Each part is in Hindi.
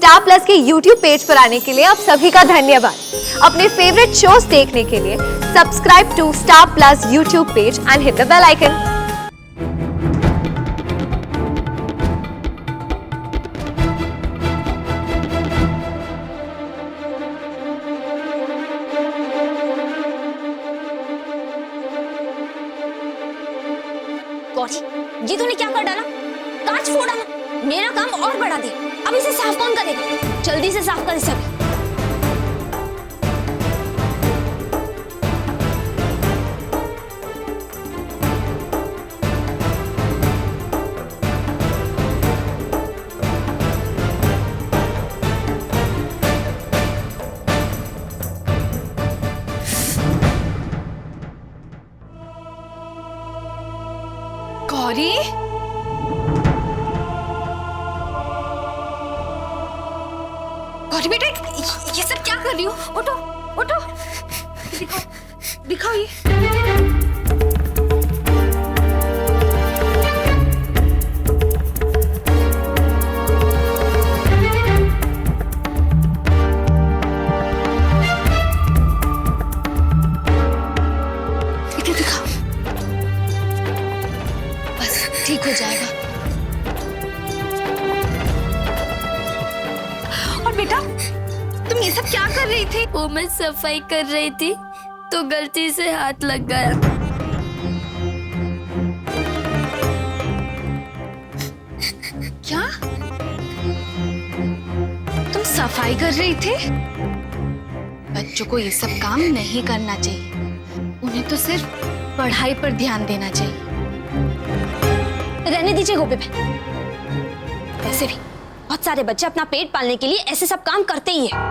स्टार प्लस के YouTube पेज पर आने के लिए आप सभी का धन्यवाद। अपने फेवरेट शोज देखने के लिए subscribe to star plus YouTube page and hit the bell icon. ये तूने क्या कर डाला? कांच फोड़ डाला। मेरा काम और बढ़ा दिया। अब इसे साफ कौन करेगा? जल्दी से साफ कर इसे। गौरी, गौरी बेटा ये सब क्या कर रही हो? उठो उठो, दिखाओ दिखाओ ये। इधर दिखाओ, बस ठीक हो जाएगा। और बेटा तुम ये सब क्या कर रही थी? वो मैं सफाई कर रही थी तो गलती से हाथ लग गया। क्या तुम सफाई कर रही थी? बच्चों को ये सब काम नहीं करना चाहिए। उन्हें तो सिर्फ पढ़ाई पर ध्यान देना चाहिए। रहने दीजिए गोपी बहन। वैसे भी बहुत सारे बच्चे अपना पेट पालने के लिए ऐसे सब काम करते ही है।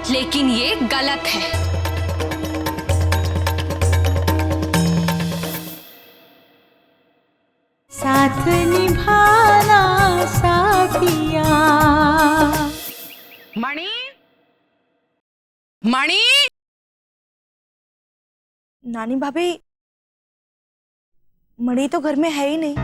लेकिन ये गलत है। साथ निभाना साथिया। मणि, मणि। नानी भाभी, मणि तो घर में है ही नहीं।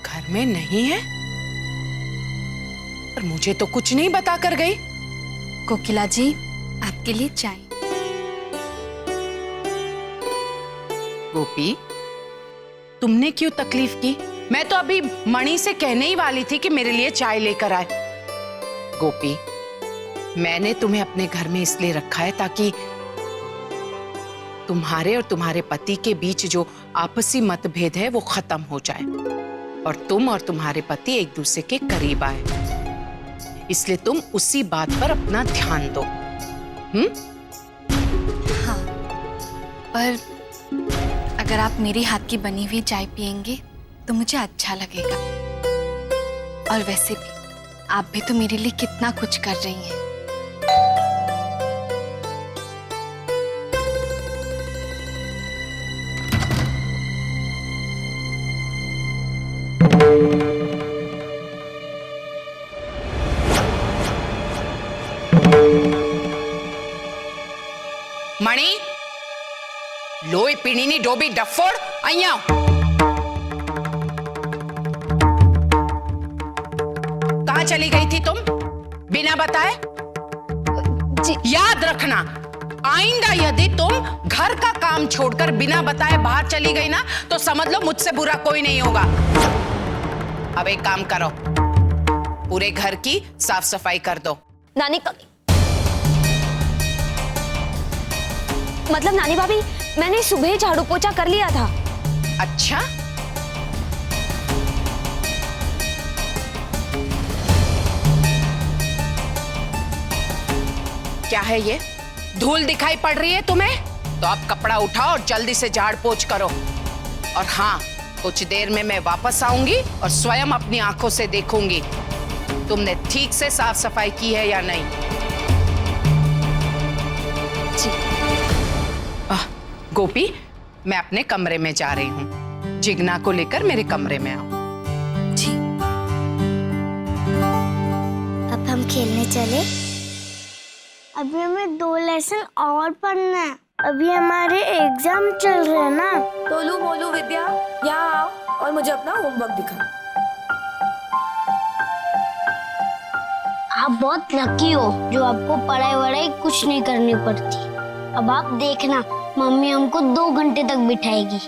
घर में नहीं है? पर मुझे तो कुछ नहीं बता कर गई। कोकिला जी, आपके लिए चाय। गोपी, तुमने क्यों तकलीफ की? मैं तो अभी मणि से कहने ही वाली थी कि मेरे लिए चाय लेकर आए। गोपी, मैंने तुम्हें अपने घर में इसलिए रखा है ताकि तुम्हारे और तुम्हारे पति के बीच जो आपसी मतभेद है वो खत्म हो जाए और तुम और तुम्हारे पति एक दूसरे के करीब आए। इसलिए तुम उसी बात पर अपना ध्यान दो। हाँ, पर अगर आप मेरी हाथ की बनी हुई चाय पियेंगे तो मुझे अच्छा लगेगा। और वैसे भी आप भी तो मेरे लिए कितना कुछ कर रही हैं। मणि, लोई पीणीनी डोबी डफोड़ अइया। कहाँ चली गई थी तुम बिना बताए? याद रखना, आइंदा यदि तुम घर का काम छोड़कर बिना बताए बाहर चली गई ना तो समझ लो मुझसे बुरा कोई नहीं होगा। अब एक काम करो, पूरे घर की साफ सफाई कर दो। नानी का मतलब नानी भाभी, मैंने सुबह झाड़ू पोछा कर लिया था। अच्छा, क्या है ये? धूल दिखाई पड़ रही है तुम्हें? तो अब कपड़ा उठाओ और जल्दी से झाड़ पोछ करो। और हाँ, कुछ देर में मैं वापस आऊंगी और स्वयं अपनी आंखों से देखूंगी तुमने ठीक से साफ सफाई की है या नहीं। जी। गोपी, मैं अपने कमरे में जा रही हूँ। जिग्ना को लेकर मेरे कमरे में आओ। जी। अब हम खेलने चले? अभी हमें 2 लेसन और पढ़ना है। अभी हमारे एग्जाम चल रहे हैं ना। तोलू मोलू विद्या, यहाँ आओ। और मुझे अपना होमवर्क दिखा। आप बहुत लकी हो जो आपको पढ़ाई वढ़ाई कुछ नहीं करनी पड़ती। अब आप देखना, मम्मी हमको 2 घंटे तक बिठाएगी।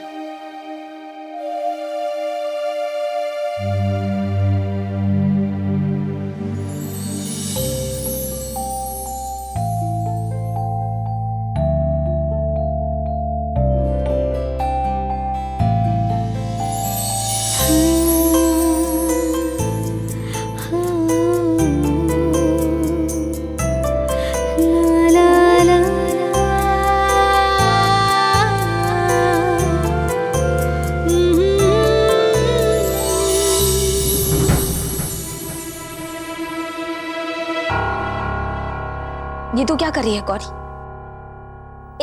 ये तू क्या कर रही है गौरी?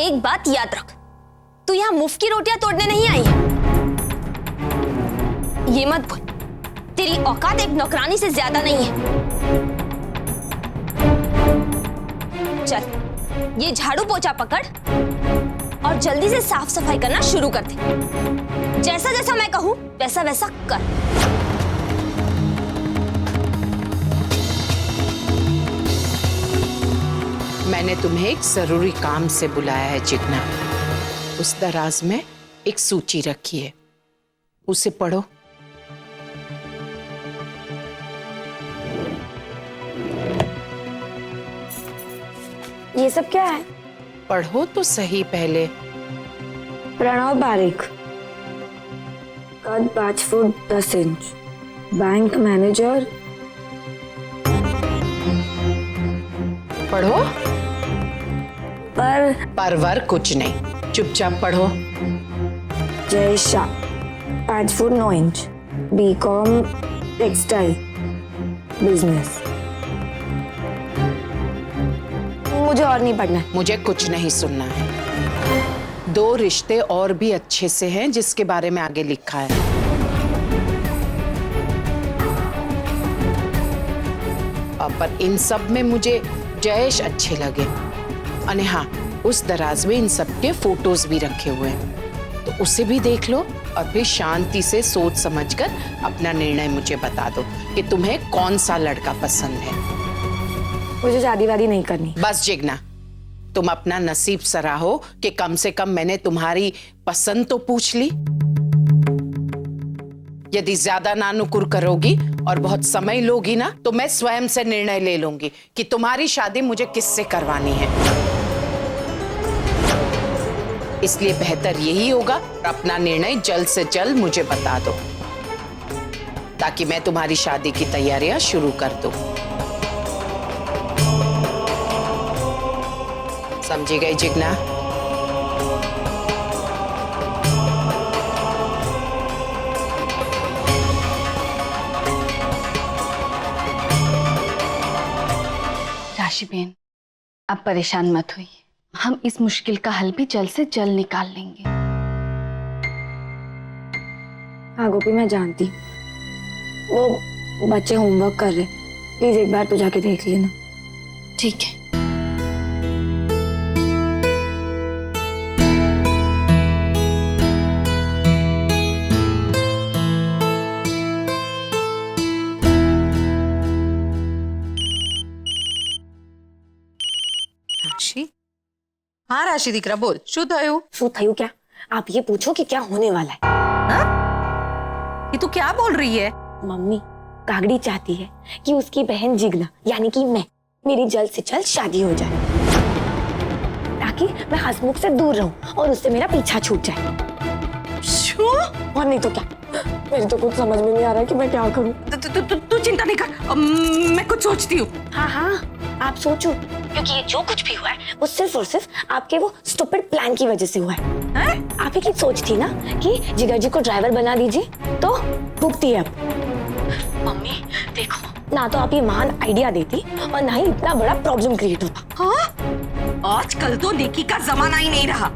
एक बात याद रख, तू यहाँ मुफ्त की रोटियां तोड़ने नहीं आई है। ये मत भूल, तेरी औकात एक नौकरानी से ज्यादा नहीं है। चल, ये झाड़ू पोछा पकड़ और जल्दी से साफ सफाई करना शुरू कर दे। जैसा जैसा मैं कहूं वैसा वैसा कर। मैंने तुम्हें एक जरूरी काम से बुलाया है जिग्ना। उस दराज में एक सूची रखी है, उसे पढ़ो। ये सब क्या है? पढ़ो तो सही पहले। प्रणव बारिक, कद 5 फुट 10 इंच, बैंक मैनेजर। पढ़ो। पर परवर कुछ नहीं, चुपचाप पढ़ो। Jay Shah, 5 foot 9 inch, BCom textile business. मुझे और नहीं पढ़ना है। मुझे कुछ नहीं सुनना है। 2 रिश्ते और भी अच्छे से हैं जिसके बारे में आगे लिखा है। पर इन सब में मुझे जयेश अच्छे लगे। और हाँ, उस दराज में इन सब के फोटोज भी रखे हुए हैं, तो उसे भी देख लो और फिर शांति से सोच समझकर अपना निर्णय मुझे बता दो कि तुम्हें कौन सा लड़का पसंद है। मुझे शादी वादी नहीं करनी। बस जिग्ना, तुम अपना नसीब सराहो कि कम से कम मैंने तुम्हारी पसंद तो पूछ ली। यदि ज्यादा नानुकुर करोगी और बहुत समय लोगी ना, तो मैं स्वयं से निर्णय ले लूंगी कि तुम्हारी शादी मुझे किससे करवानी है। इसलिए बेहतर यही होगा, अपना निर्णय जल्द से जल्द मुझे बता दो ताकि मैं तुम्हारी शादी की तैयारियां शुरू कर दूं। समझी गई जिग्ना? राशिबेन, आप परेशान मत होइए, हम इस मुश्किल का हल भी जल्द से जल्द निकाल लेंगे। हाँ गोपी, मैं जानती हूँ वो बच्चे होमवर्क कर रहे, प्लीज एक बार तो जाके देख लेना। ठीक है। राशि? हाँ राशि दीकरा बोल, शू थयु? शू थयु क्या? आप ये पूछो कि क्या होने वाला है। हाँ? ये तू क्या बोल रही है? मम्मी, कागड़ी चाहती है कि उसकी बहन जिग्ना यानी कि मैं, मेरी जल्द से जल्द शादी हो जाए ताकि मैं हसमुख से दूर रहूं और उससे मेरा पीछा छूट जाए। शू? और नहीं तो क्या, मेरे तो कुछ समझ में नहीं आ रहा है कि मैं क्या करूं। तू चिंता नहीं कर, मैं कुछ सोचती हूँ। हाँ हाँ, आप सोचो, क्योंकि ये जो कुछ भी हुआ है वो सिर्फ और सिर्फ आपके वो स्टूपिड प्लान की वजह से हुआ है। आप ही की सोच थी ना कि जिगर जी को ड्राइवर बना दीजिए, तो भुगती है अब। मम्मी देखो, ना तो आप ये महान आइडिया देती और ना ही इतना बड़ा प्रॉब्लम क्रिएट होता। हाँ? आजकल तो नेकी का जमाना ही नहीं रहा।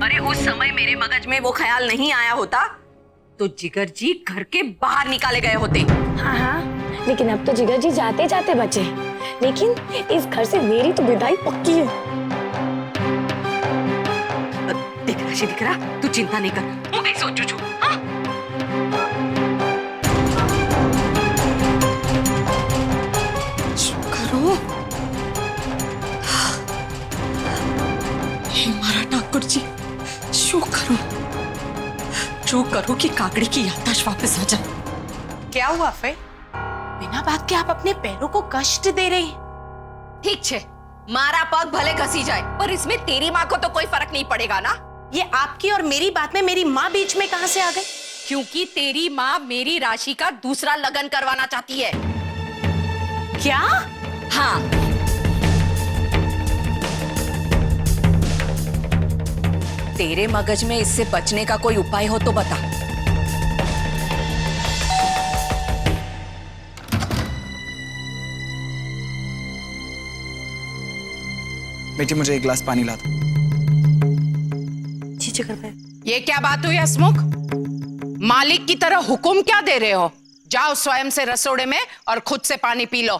अरे उस समय मेरे मगज में वो ख्याल नहीं आया होता तो जिगर जी घर के बाहर निकाले गए होते। हाँ हाँ, लेकिन अब तो जिगर जी जाते जाते बचे, लेकिन इस घर से मेरी तो विदाई पक्की है। देख राशि, दिख रहा, तू चिंता नहीं कर, मैं सोचू छू। हाँ? दो कि काकड़ी की याददाश्त वापस आ जाए। क्या हुआ फिर? बिना बात के आप अपने पैरों को कष्ट दे रही हैं। ठीक छे, मारा पग भले घसी जाए, पर इसमें तेरी माँ को तो कोई फर्क नहीं पड़ेगा ना। ये आपकी और मेरी बात में मेरी माँ बीच में कहां से आ गई? क्योंकि तेरी माँ मेरी राशि का दूसरा लगन करवाना चाहती है। क्या? हाँ, तेरे मगज में इससे बचने का कोई उपाय हो तो बता। बेटी मुझे एक गिलास पानी ला दो। जी जिगर भाई। ये क्या बात हुई हसमुख? मालिक की तरह हुक्म क्या दे रहे हो? जाओ स्वयं से रसोड़े में और खुद से पानी पी लो।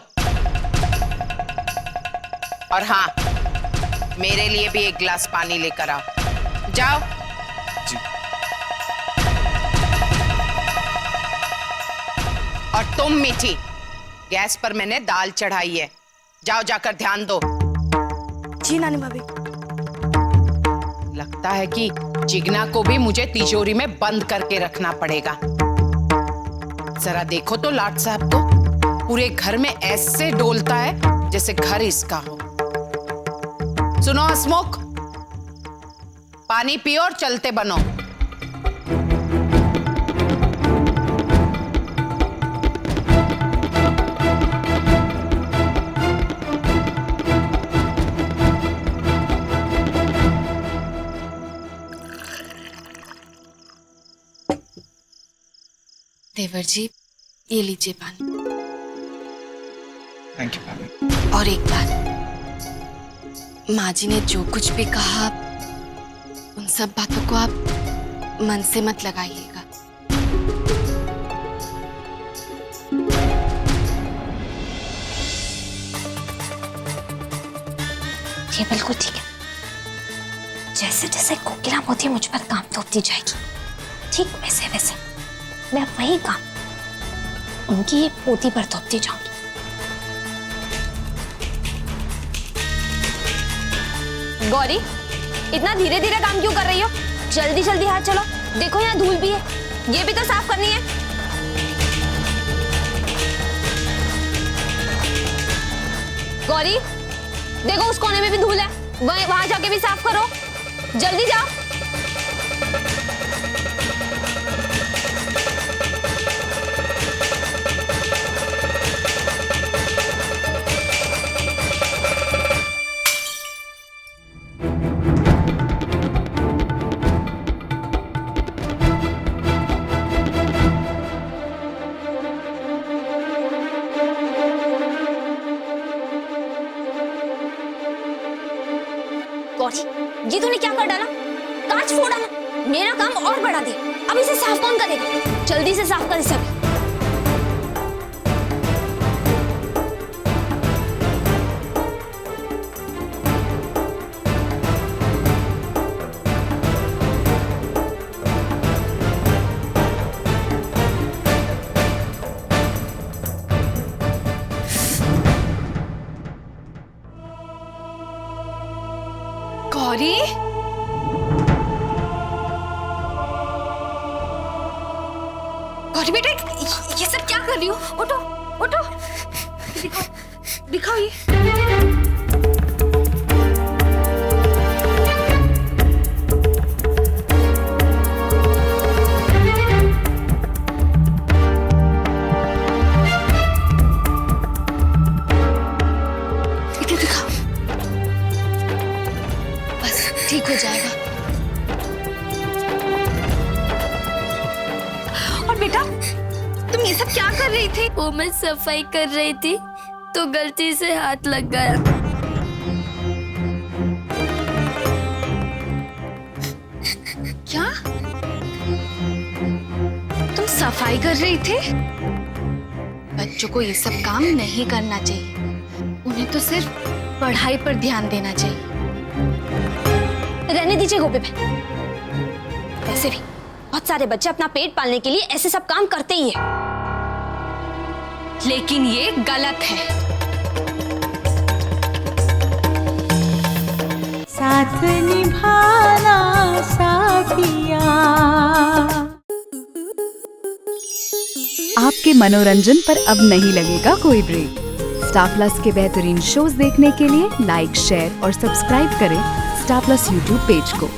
और हाँ, मेरे लिए भी एक गिलास पानी लेकर आओ। जाओ। जी। और तुम मीठी, गैस पर मैंने दाल चढ़ाई है, जाओ जाकर ध्यान दो। जी नानी भाभी। लगता है कि जिगना को भी मुझे तिजोरी में बंद करके रखना पड़ेगा। जरा देखो तो लाट साहब को, पूरे घर में ऐसे डोलता है जैसे घर इसका हो। सुनो हसमुख, पानी पियो और चलते बनो। देवर जी, ये लीजिए पानी। थैंक यू भाभी। और एक बात, माँ जी ने जो कुछ भी कहा, उन सब बातों को आप मन से मत लगाइएगा। ये बिल्कुल ठीक है। जैसे जैसे कोकिला मोती मुझ पर काम थोपती जाएगी, ठीक वैसे वैसे मैं वही काम उनकी पोती पर थोपती जाऊंगी। गौरी, इतना धीरे धीरे काम क्यों कर रही हो? जल्दी जल्दी हाथ चलो। देखो यहाँ धूल भी है, ये भी तो साफ करनी है। गौरी, देखो उस कोने में भी धूल है, वहां जाके भी साफ करो। जल्दी जाओ। गौरी, ये तूने क्या कर डाला? कांच फोड़ा ना, मेरा काम और बढ़ा दे। अब इसे साफ कौन करेगा? जल्दी से साफ कर इसे अभी। गौरी, गौरी बेटा, ये सब क्या कर रही हो? उठो, उठो, दिखाओ, दिखाओ ये। ठीक हो जाएगा। और बेटा, तुम ये सब क्या कर रही थी? वो मैं सफाई कर रही थी तो गलती से हाथ लग गया। क्या? तुम सफाई कर रही थी? बच्चों को ये सब काम नहीं करना चाहिए, उन्हें तो सिर्फ पढ़ाई पर ध्यान देना चाहिए। रहने दीजिए गोपी बहन, वैसे भी बहुत सारे बच्चे अपना पेट पालने के लिए ऐसे सब काम करते ही है। लेकिन ये गलत है। साथ निभाना साथिया। आपके मनोरंजन पर अब नहीं लगेगा कोई ब्रेक। स्टार प्लस के बेहतरीन शोज देखने के लिए लाइक, शेयर और सब्सक्राइब करें स्टार प्लस यूट्यूब पेज को।